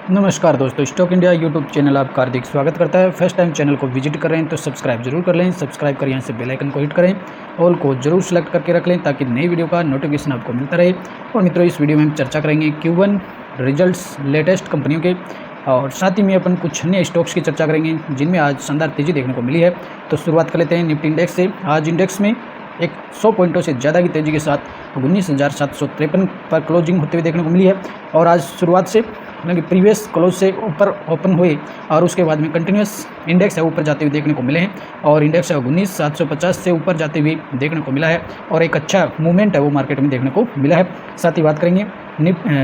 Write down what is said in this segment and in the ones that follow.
नमस्कार दोस्तों, stock India YouTube channel आपका हार्दिक स्वागत करता है। फर्स्ट टाइम चैनल को विजिट कर रहे हैं तो सब्सक्राइब जरूर कर लें। सब्सक्राइब कर यहाँ से बेल आइकन को हिट करें, ऑल को जरूर सेलेक्ट करके रख लें ताकि नई वीडियो का नोटिफिकेशन आपको मिलता रहे। और मित्रों, इस वीडियो में हम चर्चा करेंगे Q1 रिजल्ट्स लेटेस्ट कंपनियों के, और साथ ही में अपन कुछ अन्य स्टॉक्स की चर्चा करेंगे जिनमें आज शानदार तेज़ी देखने को मिली है। तो शुरुआत कर लेते हैं निफ्टी इंडेक्स से। आज इंडेक्स में 100 पॉइंटों से ज़्यादा की तेज़ी के साथ 19,753 पर क्लोजिंग होते हुए देखने को मिली है। और आज शुरुआत से हालांकि प्रीवियस क्लोज से ऊपर ओपन हुए और उसके बाद में कंटिन्यूस इंडेक्स है ऊपर जाते हुए देखने को मिले हैं, और इंडेक्स है 19,750 से ऊपर जाते हुए देखने को मिला है, और एक अच्छा मूवमेंट है वो मार्केट में देखने को मिला है। साथ ही बात करेंगे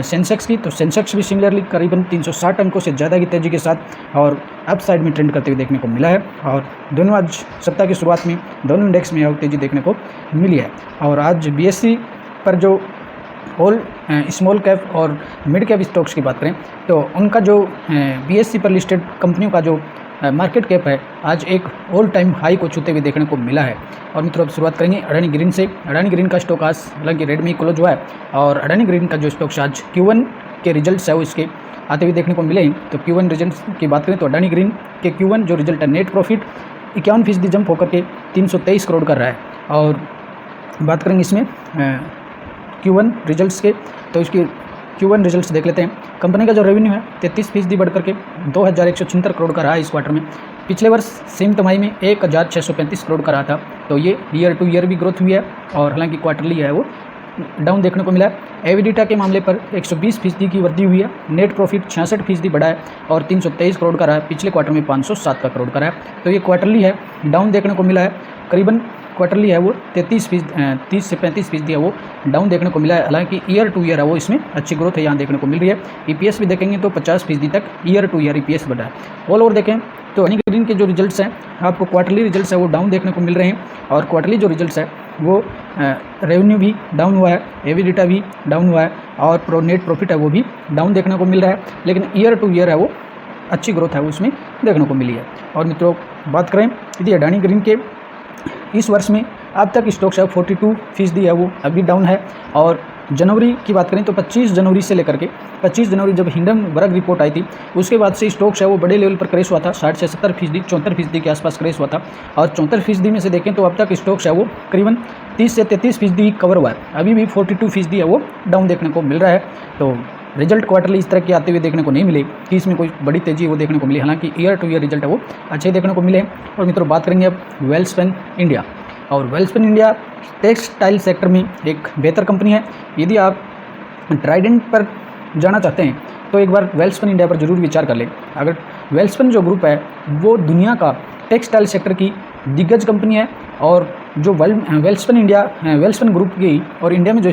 सेंसेक्स की, तो सेंसेक्स भी सिमिलरली करीबन 360 अंकों से ज़्यादा की तेज़ी के साथ और अप साइड में ट्रेंड करते हुए देखने को मिला है। और दोनों आज सप्ताह की शुरुआत में दोनों इंडेक्स में और तेज़ी देखने को मिली है। और आज BSE पर जो ऑल स्मॉल कैप और मिड कैप स्टॉक्स की बात करें तो उनका जो BSE पर लिस्टेड कंपनियों का जो मार्केट कैप है आज एक ऑल टाइम हाई को छूते हुए देखने को मिला है। और मित्रों, अब शुरुआत करेंगे अडानी ग्रीन से। अडानी ग्रीन का स्टॉक आज हालांकि रेड में क्लोज हुआ है, और अडानी ग्रीन का जो स्टॉक्स आज Q1 के रिजल्ट्स है वो इसके आते हुए देखने को मिले। तो Q1 रिजल्ट्स की बात करें तो अडानी ग्रीन के Q1 जो रिजल्ट है नेट प्रॉफिट 51% जंप होकर के 323 करोड़ कर रहा है। और बात करेंगे इसमें Q1 रिजल्ट्स के, तो इसके Q1 रिजल्ट्स देख लेते हैं। कंपनी का जो रेवेन्यू है 33% बढ़ करके 2,176 करोड़ का रहा है इस क्वार्टर में। पिछले वर्ष सेम तिमाही में 1,635 करोड़ का रहा था, तो ये ईयर टू ईयर भी ग्रोथ हुई है, और हालांकि क्वार्टरली है वो डाउन देखने को मिला है। एविडेटा के मामले पर 120% की वृद्धि हुई है। नेट प्रॉफिट 66% बढ़ा है और 323 करोड़ का रहा है। पिछले क्वार्टर में 507 का करोड़ का रहा है, तो ये क्वार्टरली है डाउन देखने को मिला है। करीबन क्वार्टरली है वो 30 से 35% है वो डाउन देखने को मिला है। हालांकि ईयर टू ईयर है वो इसमें अच्छी ग्रोथ है यहाँ देखने को मिल रही है। EPS भी देखेंगे तो 50% तक ईयर टू ईयर EPS बढ़ा है। ऑल ओवर देखें तो अडानी ग्रीन के जो रिजल्ट्स हैं आपको क्वार्टरली रिजल्ट्स है वो डाउन देखने को मिल रहे हैं, और क्वार्टरली जो रिजल्ट्स है वो रेवेन्यू भी डाउन हुआ है, एविडेटा भी डाउन हुआ है, और नेट प्रॉफिट है वो भी डाउन देखने को मिल रहा है। लेकिन ईयर टू ईयर है वो अच्छी ग्रोथ है वो उसमें देखने को मिली है। और मित्रों, बात करें यदि अडानी ग्रीन के इस वर्ष में अब तक स्टॉक्स है 42% है वो अभी डाउन है। और जनवरी की बात करें तो 25 जनवरी से लेकर के 25 जनवरी जब हिंडनबर्ग रिपोर्ट आई थी उसके बाद से स्टॉक्स है वो बड़े लेवल पर क्रेश हुआ था। 60 से 70%, 74% के आसपास क्रेश हुआ था, और 74% में से देखें तो अब तक स्टॉक्स है वो करीबन 30 से 33% कवर हुआ है। अभी भी 42% है वो डाउन देखने को मिल रहा है। तो रिजल्ट क्वार्टरली इस तरह के आते हुए देखने को नहीं मिले कि इसमें कोई बड़ी तेज़ी वो देखने को मिली। हालांकि ईयर टू ईयर रिजल्ट है वो अच्छे देखने को मिले। और मित्रों, बात करेंगे अब वेल्सपन इंडिया। और वेल्सपन इंडिया टेक्सटाइल सेक्टर में एक बेहतर कंपनी है। यदि आप ट्राइडेंट पर जाना चाहते हैं तो एक बार वेल्सपन इंडिया पर जरूर विचार कर लें। अगर वेल्सपन जो ग्रुप है वो दुनिया का टेक्सटाइल सेक्टर की दिग्गज कंपनी है, और जो वेल्सपन ग्रुप की और इंडिया में जो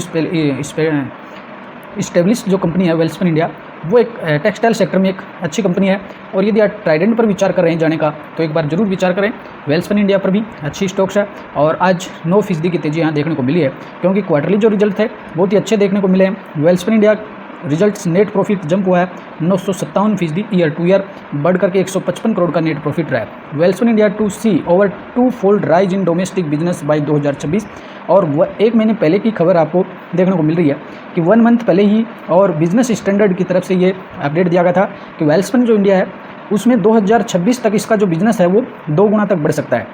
इस्टेब्लिश जो कंपनी है वेल्सपन इंडिया, वो एक टेक्सटाइल सेक्टर में एक अच्छी कंपनी है। और यदि आप ट्राइडेंट पर विचार कर रहे हैं जाने का तो एक बार जरूर विचार करें। वेल्सपन इंडिया पर भी अच्छी स्टॉक्स है, और आज 9% की तेज़ी यहाँ देखने को मिली है, क्योंकि क्वार्टरली जो रिजल्ट है बहुत ही अच्छे देखने को मिले हैं। Welspun India results net profit jump हुआ है 957% ईयर टू ईयर बढ़ करके 155 करोड़ का नेट प्रॉफिट रहा है। Welspun India to see over 2-fold rise in domestic business by 2026। और वह एक महीने पहले की खबर आपको देखने को मिल रही है कि 1 मंथ पहले ही और बिजनेस स्टैंडर्ड की तरफ से ये अपडेट दिया गया था कि वेल्सपन जो इंडिया है उसमें 2026 तक इसका जो बिजनेस है वो 2 गुना तक बढ़ सकता है।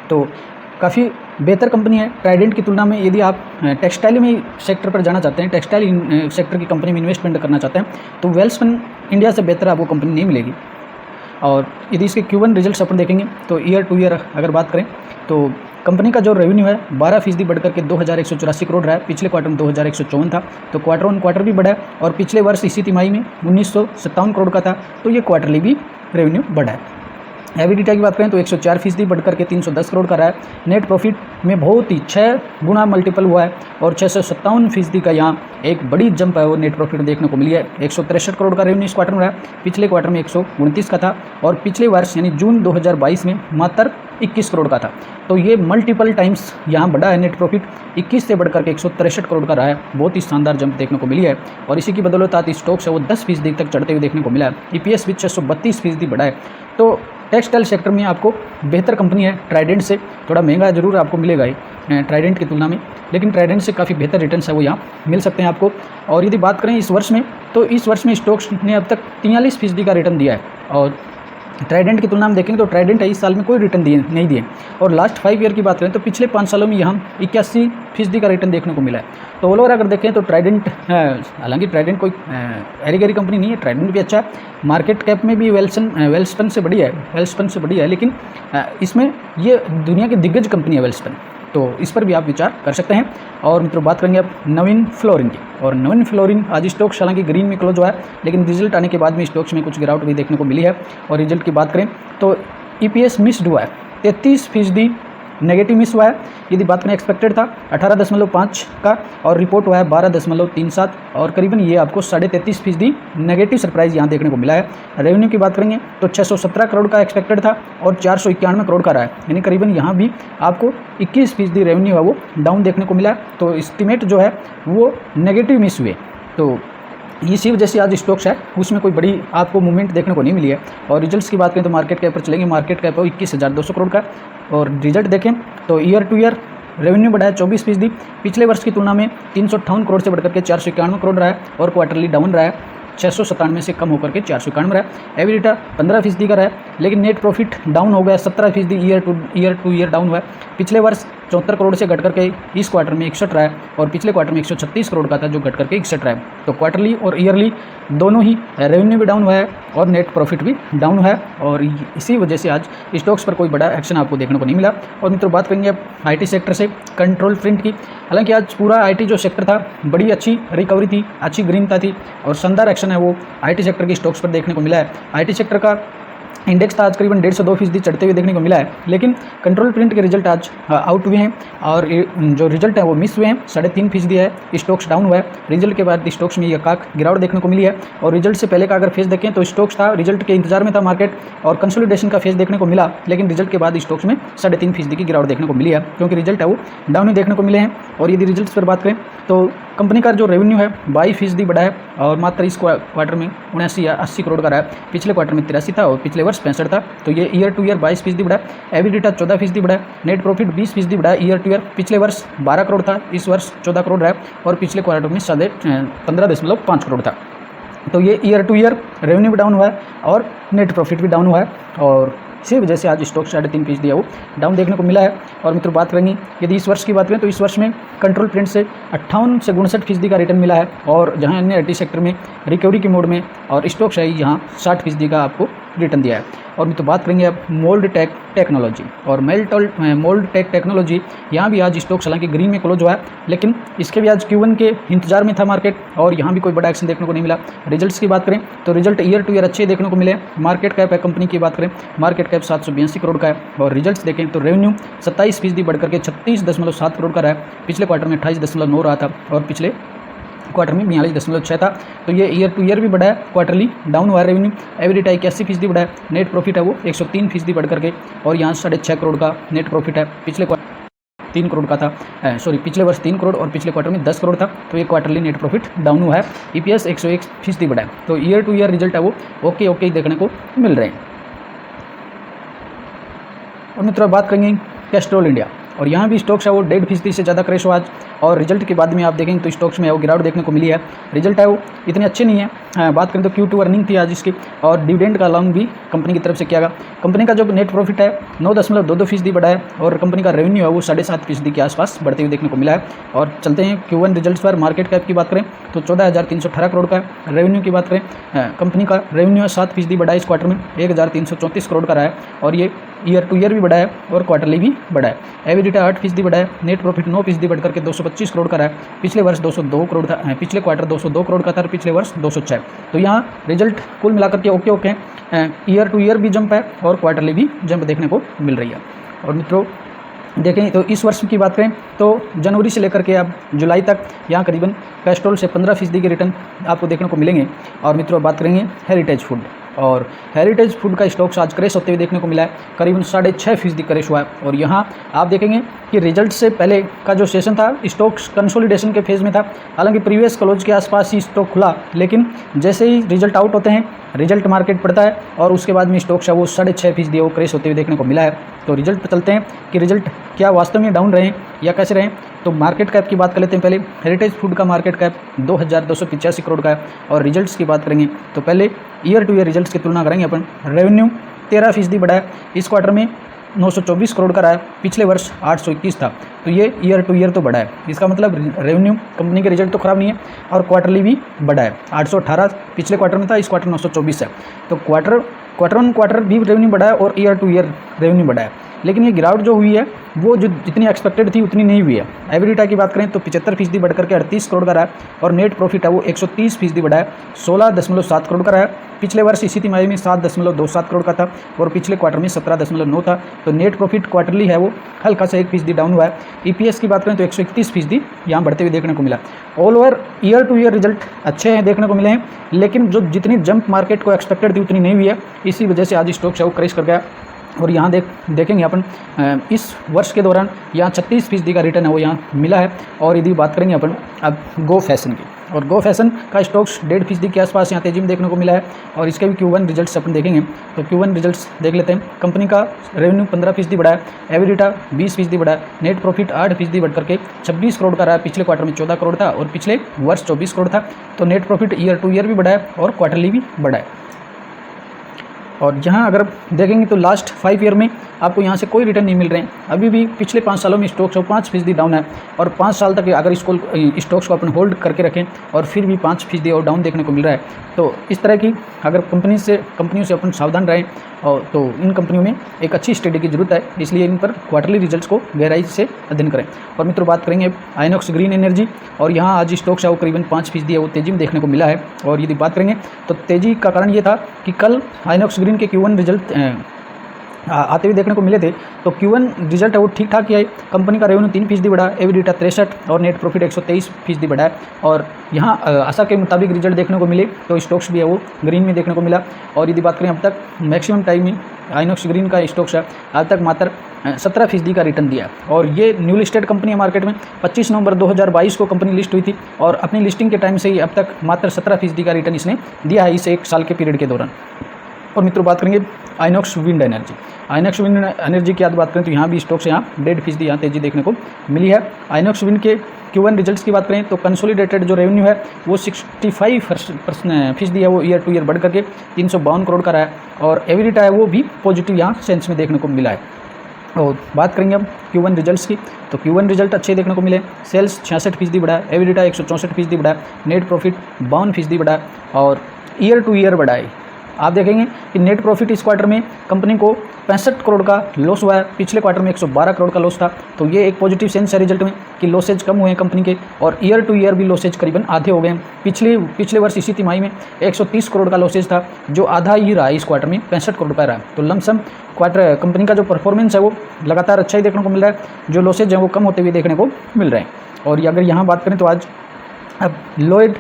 तो काफ़ी बेहतर कंपनी है ट्राइडेंट की तुलना में। यदि आप टेक्सटाइल में सेक्टर पर जाना चाहते हैं, टेक्सटाइल सेक्टर की कंपनी में इन्वेस्टमेंट करना चाहते हैं, तो वेल्सपन इंडिया से बेहतर आपको कंपनी नहीं मिलेगी। और यदि इसके Q1 रिजल्ट्स अपन देखेंगे तो ईयर टू ईयर अगर बात करें तो कंपनी का जो रेवेन्यू है 12% बढ़ करके 2,184 करोड़ रहा है। पिछले क्वार्टर में 2,154 था, तो क्वार्टर ऑन क्वार्टर भी बढ़ा है। और पिछले वर्ष इसी तिमाही में 1957 करोड़ का था, तो ये क्वार्टरली भी रेवेन्यू बढ़ा है। एविडेटा की बात करें तो 104% बढ़ करके 310 करोड़ का रहा है। नेट प्रॉफिट में बहुत ही 6 गुना मल्टीपल हुआ है, और 657% का यहाँ एक बड़ी जंप है वो नेट प्रॉफिट देखने को मिली है। 163 करोड़ का रेवेन्यू इस क्वार्टर में रहा है, पिछले क्वार्टर में 129 का था, और पिछले वर्ष यानी जून 2022 में मात्र 21 करोड़ का था। तो ये मल्टीपल टाइम्स यहाँ बढ़ा है नेट प्रॉफिट, 21 से बढ़कर के 163 करोड़ का रहा है। बहुत ही शानदार जंप देखने को मिली है, और इसी की बदौलत आज स्टॉक्स है वो 10% तक चढ़ते हुए देखने को मिला है। EPS भी 632% बढ़ा है। तो टेक्सटाइल सेक्टर में आपको बेहतर कंपनी है ट्राइडेंट से, थोड़ा महंगा जरूर आपको मिलेगा ही ट्राइडेंट की तुलना में, लेकिन ट्राइडेंट से काफ़ी बेहतर रिटर्न्स है वो यहाँ मिल सकते हैं आपको। और यदि बात करें इस वर्ष में तो इस वर्ष में स्टॉक्स ने अब तक 43% का रिटर्न दिया है। और ट्राइडेंट की तुलना में देखेंगे तो ट्राइडेंट इस साल में कोई रिटर्न नहीं दिए। और लास्ट 5 ईयर की बात करें तो पिछले 5 सालों में यहाँ 81% का रिटर्न देखने को मिला है। तो ओवरऑल अगर देखें तो ट्राइडेंट, हालांकि ट्राइडेंट कोई एरी गैरी कंपनी नहीं है, ट्राइडेंट भी अच्छा है, मार्केट कैप में भी वेल्सपन से बढ़िया है, लेकिन इसमें ये दुनिया की दिग्गज कंपनी है वेल्सपन, तो इस पर भी आप विचार कर सकते हैं। और मित्रों बात करेंगे अब नवीन फ्लोरिन की। और नवीन फ्लोरिन आज स्टॉक्स हालांकि ग्रीन में क्लोज हुआ है, लेकिन रिजल्ट आने के बाद में स्टॉक्स में कुछ गिरावट भी देखने को मिली है। और रिजल्ट की बात करें तो EPS मिस्ड हुआ है, 33% नेगेटिव मिस हुआ है। यदि बात करें एक्सपेक्टेड था 18.5 का और रिपोर्ट हुआ है 12.37, और करीबन ये आपको 33.5% नेगेटिव सरप्राइज यहाँ देखने को मिला है। रेवेन्यू की बात करेंगे तो 617 करोड़ का एक्सपेक्टेड था और 491 करोड़ का रहा है, यानी करीबन यहाँ भी आपको 21% रेवेन्यू है वो डाउन देखने को मिला है। तो एस्टिमेट जो है वो नेगेटिव मिस हुए, तो इसी वजह से आज स्टॉक्स है उसमें कोई बड़ी आपको मूवमेंट देखने को नहीं मिली है। और रिजल्ट्स की बात करें तो मार्केट कैप पर चलेंगे, मार्केट कैप है 21,200 करोड़ का। और रिजल्ट देखें तो ईयर टू ईयर रेवेन्यू बढ़ा है 24%, पिछले वर्ष की तुलना में 358 करोड़ से बढ़कर के 491 करोड़ रहा है। और क्वार्टरली डाउन रहा है, 697 से कम होकर के 491 रहा है। एबिलिटा 15% का रहा है, लेकिन नेट प्रॉफिट डाउन हो गया 17%, ईयर टू ईयर डाउन हुआ है। पिछले वर्ष 74 करोड़ से घट करके इस क्वार्टर में 61 रहा है, और पिछले क्वार्टर में 136 करोड़ का था जो घट करके 61 रहा है। तो क्वार्टरली और ईयरली दोनों ही रेवेन्यू भी डाउन हुआ है और नेट प्रॉफिट भी डाउन हुआ है, और इसी वजह से आज स्टॉक्स पर कोई बड़ा एक्शन आपको देखने को नहीं मिला। और मित्रों बात करेंगे अब IT सेक्टर से, कंट्रोल प्रिंट की। हालांकि आज पूरा IT जो सेक्टर था बड़ी अच्छी रिकवरी थी, अच्छी ग्रीनता थी, और शानदार एक्शन है वो IT सेक्टर की स्टॉक्स पर देखने को मिला है। IT सेक्टर का इंडेक्स था आज करीबन 1.5-2% चढ़ते हुए देखने को मिला है, लेकिन कंट्रोल प्रिंट के रिजल्ट आज आउट हुए हैं, और जो रिजल्ट है वो मिस हुए हैं, 3.5% है, स्टॉक्स डाउन हुआ है। रिजल्ट के बाद स्टॉक्स में यह गिरावट देखने को मिली है। और रिजल्ट से पहले का अगर फेज देखें तो स्टॉक्स था, रिजल्ट के इंतजार में था मार्केट, और कंसोलिडेशन का फेज देखने को मिला, लेकिन रिजल्ट के बाद स्टॉक्स में 3.5% की गिरावट देखने को मिली है, क्योंकि रिजल्ट है वो डाउन ही देखने को मिले हैं। और यदि रिजल्ट्स पर बात करें तो कंपनी का जो रेवेन्यू है 22% बढ़ा है, और मात्र इस क्वार्टर में 79 या 80 करोड़ का रहा है, पिछले क्वार्टर में 83 था और पिछले वर्ष 65 था। तो ये ईयर टू ईयर 22% बढ़ा है। एबिलिटा 14% बढ़ा है, नेट प्रॉफिट 20% बढ़ा है ईयर टू ईयर, पिछले वर्ष 12 करोड़ था, इस वर्ष 14 करोड़ रहा है, और पिछले क्वार्टर में 15.5 करोड़ था। तो ये ईयर टू ईयर रेवेन्यू भी डाउन हुआ है और नेट प्रॉफिट भी डाउन हुआ है, और इसी वजह से आज स्टॉक 3.5% वो डाउन देखने को मिला है। और मित्रों बात करेंगे यदि इस वर्ष की बात करें तो इस वर्ष में कंट्रोल प्रिंट से 58 से 59% का रिटर्न मिला है, और जहां अन्य IT सेक्टर में रिकवरी के मोड में और स्टॉक्स है यहाँ 60% का आपको रिटर्न दिया है। और मित्रों बात करेंगे अब मोल्ड टेक टेक्नोलॉजी और मोल्ड टेक टेक्नोलॉजी, यहाँ भी आज स्टॉक्स हालांकि ग्रीन में क्लोज हुआ है, लेकिन इसके भी आज Q1 के इंतजार में था मार्केट, और यहाँ भी कोई बड़ा एक्शन देखने को नहीं मिला। रिजल्ट्स की बात करें तो रिजल्ट ईयर टू ईयर अच्छे देखने को मिले। मार्केट कैप है कंपनी की बात करें, मार्केट कैप 782 करोड़ का है, और रिजल्ट्स देखें तो रेवेन्यू 27% बढ़ करके 36.7 करोड़ का रहा है, पिछले क्वार्टर में 28.9 रहा था, और पिछले क्वार्टर में 42.6 था। तो ये ईयर टू ईयर भी बढ़ा है, क्वार्टरली डाउन हुआ है रेवेन्यू। एबिलिटा 81% बढ़ा है, नेट प्रॉफिट है वो 103% बढ़ करके, और यहाँ 6.5 करोड़ का नेट प्रॉफिट है, पिछले 3 करोड़ का था, पिछले वर्ष 3 करोड़ और पिछले क्वार्टर में 10 करोड़ था। तो ये क्वार्टरली नेट प्रॉफिट डाउन हुआ है। EPS 101% बढ़ा है। तो ईयर टू ईयर रिजल्ट है वो ओके देखने को मिल रहे हैं। और मित्रों बात करेंगे कैस्ट्रॉल इंडिया, और यहाँ भी स्टॉक्स है वो 1.5% से ज़्यादा क्रैश हुआ आज, और रिजल्ट के बाद में आप देखेंगे तो स्टॉक्स में वो गिरावट देखने को मिली है। रिजल्ट है वो इतने अच्छे नहीं है। बात करें तो Q2 अर्निंग थी आज इसकी, और डिविडेंड का अलाउंस भी कंपनी की तरफ से किया गया। कंपनी का जो नेट प्रॉफिट है 9.22% बढ़ा है, और कंपनी का रेवेन्यू है वो 7.5% के आसपास बढ़ते हुए देखने को मिला है। और चलते हैं Q1 रिजल्ट्स पर। मार्केट कैप की बात करें तो 14,318 करोड़ का है। रेवेन्यू की बात करें, कंपनी का रेवेन्यू है 7% बढ़ा है इस क्वार्टर में, 1,334 करोड़ का रहा है, और ये ईयर टू ईयर भी बढ़ा है और क्वार्टरली भी बढ़ा है। एबिलिटा 8% बढ़ा है, नेट प्रॉफिट 9% बढ़ करके 225 करोड़ का रहा है, पिछले वर्ष 202 करोड़ था, पिछले क्वार्टर 202 करोड़ का था, पिछले वर्ष 206। तो यहाँ रिजल्ट कुल मिलाकर के ओके हैं, ईयर टू ईयर भी जंप है और क्वार्टरली भी जंप देखने को मिल रही है। और मित्रों देखें तो इस वर्ष की बात करें तो जनवरी से लेकर के अब जुलाई तक यहाँ करीबन कैस्ट्रॉल से 15% के रिटर्न आपको देखने को मिलेंगे। और मित्रों बात करेंगे हेरिटेज फूड, और हेरिटेज फूड का स्टॉक्स आज क्रैश होते हुए देखने को मिला है, करीबन 6.5% क्रैश हुआ है। और यहाँ आप देखेंगे कि रिजल्ट से पहले का जो सेशन था स्टॉक्स कंसोलिडेशन के फेज़ में था, हालांकि प्रीवियस क्लोज के आसपास ही स्टॉक खुला, लेकिन जैसे ही रिजल्ट आउट होते हैं रिजल्ट मार्केट पड़ता है और उसके बाद में स्टॉक्स है वो 6.5% वो क्रेश होते हुए देखने को मिला है। तो रिजल्ट पर चलते हैं कि रिजल्ट क्या वास्तव में डाउन रहे या कैसे रहे। तो मार्केट कैप की बात कर लेते हैं। पहले हेरिटेज फूड का मार्केट कैप 2285 करोड़ का है और रिजल्ट्स की बात करेंगे तो पहले ईयर टू ईयर रिजल्ट्स की तुलना करेंगे अपन। रेवेन्यू 13% बढ़ा है, इस क्वार्टर में 924 करोड़ का रहा है, पिछले वर्ष 821 था। तो ये ईयर टू ईयर तो बढ़ा है, इसका मतलब रेवेन्यू कंपनी के रिजल्ट तो ख़राब नहीं है और क्वार्टरली भी बढ़ा है। 818 पिछले क्वार्टर में था, इस क्वार्टर 924 है। तो क्वार्टर ऑन क्वार्टर भी रेवेन्यू बढ़ा है और ईयर टू ईयर रेवेन्यू बढ़ा है। लेकिन ये गिरावट जो हुई है वो जो जितनी एक्सपेक्टेड थी उतनी नहीं हुई है। एबिलिटा की बात करें तो 75% बढ़ करके 38 करोड़ का रहा है और नेट प्रॉफिट है वो 130% बढ़ा है, 16.7 करोड़ का रहा है। पिछले वर्ष इसी तिमाही में 7.27 करोड़ का था और पिछले क्वार्टर में 17.9 था। तो नेट प्रॉफिट क्वार्टरली है वो हल्का सा 1% डाउन हुआ है। ईपीएस की बात करें तो 131% यहाँ बढ़ते हुए देखने को मिला। All over year two year result अच्छे हैं देखने को मिले हैं, लेकिन जो जितनी जंप मार्केट को एक्सपेक्टेड थी उतनी नहीं हुई है। इसी वजह से आज स्टॉक्स है वो क्रैश कर गया। और यहाँ देखेंगे अपन इस वर्ष के दौरान यहाँ 36% का रिटर्न है वो यहाँ मिला है। और यदि बात करेंगे अपन अब गो फैशन की, और गो फैशन का स्टॉक्स 1.5% के आसपास यहाँ तेजी में देखने को मिला है। और इसके भी Q1 रिजल्ट्स अपन देखेंगे तो Q1 रिजल्ट्स देख लेते हैं। कंपनी का रेवेन्यू 15% बढ़ा है, एबिलिटा 20% बढ़ा है, नेट प्रॉफिट 8% बढ़ करके 26 करोड़ का रहा है, पिछले क्वार्टर में 14 करोड़ था और पिछले वर्ष 24 करोड़ था। तो net profit year two year भी बढ़ा है और क्वार्टरली भी बढ़ा है। और यहाँ अगर देखेंगे तो लास्ट 5 ईयर में आपको यहाँ से कोई रिटर्न नहीं मिल रहे हैं। अभी भी पिछले 5 सालों में स्टॉक्स 5% डाउन है और 5 साल तक अगर इसको स्टॉक्स को अपन होल्ड करके रखें और फिर भी 5% और डाउन देखने को मिल रहा है। तो इस तरह की अगर कंपनियों से अपन सावधान रहें और तो इन कंपनियों में एक अच्छी स्टडी की जरूरत है, इसलिए इन पर क्वार्टरली रिजल्ट्स को गहराई से अध्ययन करें। और मित्रों बात करेंगे आइनॉक्स ग्रीन एनर्जी, और यहाँ आज स्टॉक्स है वो करीबन 5% है वो तेजी में देखने को मिला है। और यदि बात करेंगे तो तेजी का कारण ये था कि कल आइनॉक्स ग्रीन के Q1 रिजल्ट आते हुए देखने को मिले थे। तो Q1 रिजल्ट है वो ठीक ठाक ही है। कंपनी का रेवेन्यू 3% बढ़ा, एबिलिटा 63 और नेट प्रॉफिट 123% बढ़ा है। और यहाँ आशा के मुताबिक रिजल्ट देखने को मिले तो स्टॉक्स भी है वो ग्रीन में देखने को मिला। और यदि बात करें अब तक मैक्सिमम टाइम में आइनॉक्स ग्रीन का स्टॉक्स है आज तक मात्र 17% का रिटर्न दिया। और ये न्यू लिस्टेड कंपनी है मार्केट में। 25 नवंबर 2022 को कंपनी लिस्ट हुई थी और अपनी लिस्टिंग के टाइम से ही अब तक मात्र 17% का रिटर्न इसने दिया है इस 1 साल के पीरियड के दौरान। और मित्रों बात करेंगे INOX wind energy. INOX wind energy की बात करें तो यहाँ भी स्टॉक्स यहाँ 1.5% यहाँ तेजी देखने को मिली है। आइनॉक्स विंड के Q1 रिजल्ट्स की बात करें तो कंसोलिडेटेड जो रेवेन्यू है वो 65% है वो ईयर टू ईयर बढ़ करके 352 करोड़ का रहा है। और एबिलिटा है वो भी पॉजिटिव यहाँ सेंस में देखने को मिला है। और बात करेंगे अब Q1 रिजल्ट्स की तो Q1 रिजल्ट अच्छे देखने को मिले। सेल्स 66% बढ़ा है, एबिलिटा 164% बढ़ा है, नेट प्रॉफिट 52% बढ़ा है और ईयर टू ईयर बढ़ा है। आप देखेंगे कि नेट प्रॉफिट इस क्वार्टर में कंपनी को 65 करोड़ का लॉस हुआ है, पिछले क्वार्टर में 112 करोड़ का लॉस था। तो ये एक पॉजिटिव सेंस है रिजल्ट में कि लॉसेज कम हुए हैं कंपनी के और ईयर टू ईयर भी लॉसेज करीबन आधे हो गए हैं। पिछले वर्ष इसी तिमाही में 130 करोड़ का लॉसेज था जो आधा ही रहा इस क्वार्टर में 65 करोड़ का रहा। तो लमसम क्वार्टर कंपनी का जो परफॉर्मेंस है वो लगातार अच्छा ही देखने को मिल रहा है, जो लॉसेज हैं वो कम होते हुए देखने को मिल रहे हैं। और अगर यहाँ बात करें तो आज अब लॉयड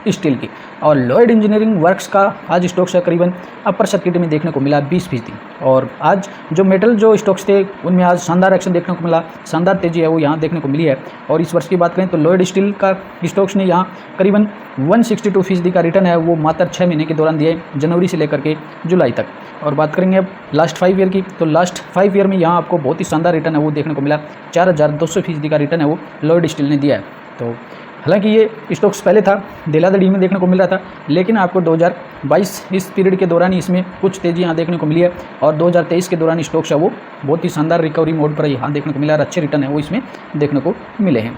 स्टील की और लॉयड इंजीनियरिंग वर्क्स का आज स्टॉक्स है करीबन अपर सर्किट में देखने को मिला 20%। और आज जो मेटल जो स्टॉक्स थे उनमें आज शानदार एक्शन देखने को मिला, शानदार तेजी है वो यहाँ देखने को मिली है। और इस वर्ष की बात करें तो लॉयड स्टील का स्टॉक्स ने यहाँ करीबन 162% का रिटर्न है वो मात्र 6 महीने के दौरान दिए, जनवरी से लेकर के जुलाई तक। और बात करेंगे अब लास्ट 5 ईयर की तो लास्ट 5 ईयर में यहाँ आपको बहुत ही शानदार रिटर्न है वो देखने को मिला, 4200% का रिटर्न है वो लॉयड स्टील ने दिया है। तो हालांकि ये स्टॉक्स पहले था धड़ाधड़ी में देखने को मिल रहा था, लेकिन आपको 2022 इस पीरियड के दौरान इसमें कुछ तेज़ी यहाँ देखने को मिली है। और 2023 के दौरान स्टॉक्स है वो बहुत ही शानदार रिकवरी मोड पर यहाँ देखने को मिला और अच्छे रिटर्न है वो इसमें देखने को मिले हैं।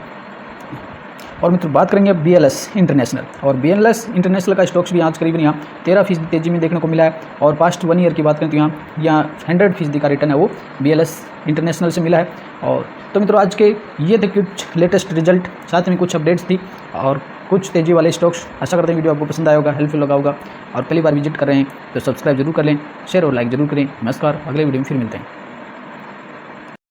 और मित्र बात करेंगे अब BLS इंटरनेशनल, और BLS इंटरनेशनल का स्टॉक्स भी आज करीबन यहाँ 13% तेजी में देखने को मिला है। और पास्ट 1 ईयर की बात करें तो यहाँ 100% का रिटर्न है वो BLS इंटरनेशनल से मिला है। और तो मित्रों आज के ये थे कुछ लेटेस्ट रिजल्ट, साथ में कुछ अपडेट्स थी और कुछ तेजी वाले स्टॉक्स। आशा करते हैं वीडियो आपको पसंद आया होगा, हेल्पफुल लगा होगा। और पहली बार विजिट कर रहे हैं तो सब्सक्राइब जरूर कर लें, शेयर और लाइक जरूर करें। नमस्कार, अगले वीडियो में फिर मिलते हैं।